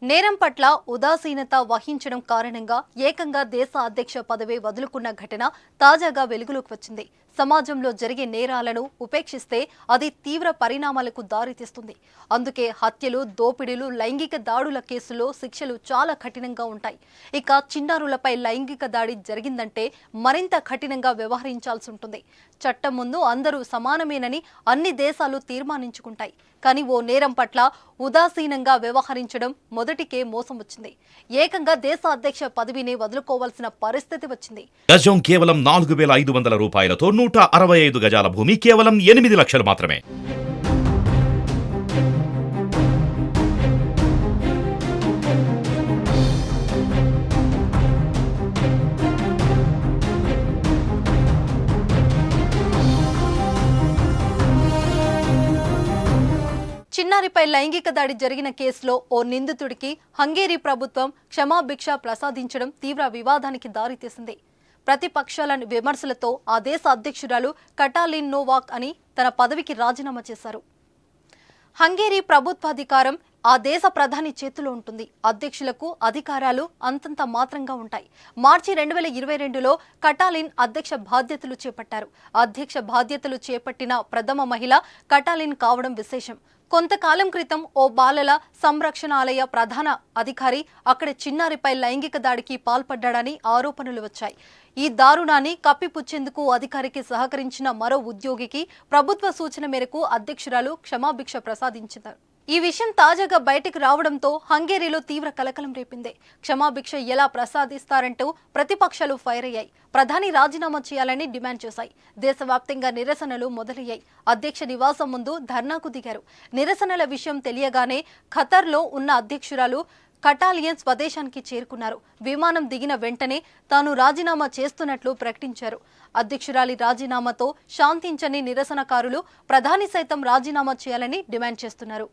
నేరం పట్ల ఉదాసీనత వహించడం కారణంగా ఏకంగా దేశ అధ్యక్ష పదవి వదులుకున్న ఘటన తాజాగా వెలుగులోకి వచ్చింది. సమాజంలో జరిగే నేరాలను ఉపేక్షిస్తే అది తీవ్ర పరిణామాలకు దారితీస్తుంది. అందుకే హత్యలు, దోపిడీలు, లైంగిక దాడుల కేసుల్లో శిక్షలు చాలా కఠినంగా ఉంటాయి. ఇక చిన్నారులపై లైంగిక దాడి జరిగిందంటే మరింత కఠినంగా వ్యవహరించాల్సి ఉంటుంది. చట్టం ముందు అందరూ సమానమేనని అన్ని దేశాలు తీర్మానించుకుంటాయి. కానీ ఓ నేరం పట్ల ఉదాసీనంగా వ్యవహరించడం మొదటికే మోసం వచ్చింది. ఏకంగా దేశ అధ్యక్ష పదవిని వదులుకోవాల్సిన పరిస్థితి వచ్చింది. గజం కేవలం 4,500 రూపాయలతో 165 గజాల భూమి కేవలం 8 లక్షలు మాత్రమే. చిన్నారిపై లైంగిక దాడి జరిగిన కేసులో ఓ నిందితుడికి హంగేరీ ప్రభుత్వం క్షమాభిక్ష ప్రసాదించడం తీవ్ర వివాదానికి దారితీసింది. ప్రతిపక్షాల విమర్శలతో ఆ దేశ అధ్యక్షురాలు కటాలిన్ నోవాక్ అని తన పదవికి రాజీనామా చేశారు. హంగేరీ ప్రభుత్వాధికారం ఆ దేశ ప్రధాని చేతిలో ఉంటుంది. అధ్యక్షులకు అధికారాలు అంతంత మాత్రంగా ఉంటాయి. మార్చి 2022లో కటాలిన్ అధ్యక్ష బాధ్యతలు చేపట్టారు. అధ్యక్ష బాధ్యతలు చేపట్టిన ప్రథమ మహిళ కటాలిన్ కావడం విశేషం. కొంతకాలం క్రితం ఓ బాలల సంరక్షణాలయ ప్రధాన అధికారి అక్కడ చిన్నారిపై లైంగిక దాడికి పాల్పడ్డాడని ఆరోపణలు వచ్చాయి. ఈ దారుణాన్ని కప్పిపుచ్చేందుకు అధికారికి సహకరించిన మరో ఉద్యోగికి ప్రభుత్వ సూచన మేరకు అధ్యక్షురాలు క్షమాభిక్ష ప్రసాదించారు. ఈ విషయం తాజాగా బయటకు రావడంతో హంగేరీలో తీవ్ర కలకలం రేపింది. క్షమాభిక్ష ఎలా ప్రసాదిస్తారంటూ ప్రతిపక్షాలు ఫైర్ అయ్యాయి. ప్రధాని రాజీనామా చేయాలని డిమాండ్ చేశాయి. దేశవ్యాప్తంగా నిరసనలు మొదలయ్యాయి. అధ్యక్ష నివాసం ముందు ధర్నాకు దిగారు. నిరసనల విషయం తెలియగానే ఖతర్లో ఉన్న అధ్యక్షురాలు కటాలియన్ స్వదేశానికి చేరుకున్నారు. విమానం దిగిన వెంటనే తాను రాజీనామా చేస్తున్నట్లు ప్రకటించారు. అధ్యక్షురాలి రాజీనామాతో శాంతించని నిరసనకారులు ప్రధాని సైతం రాజీనామా చేయాలని డిమాండ్ చేస్తున్నారు.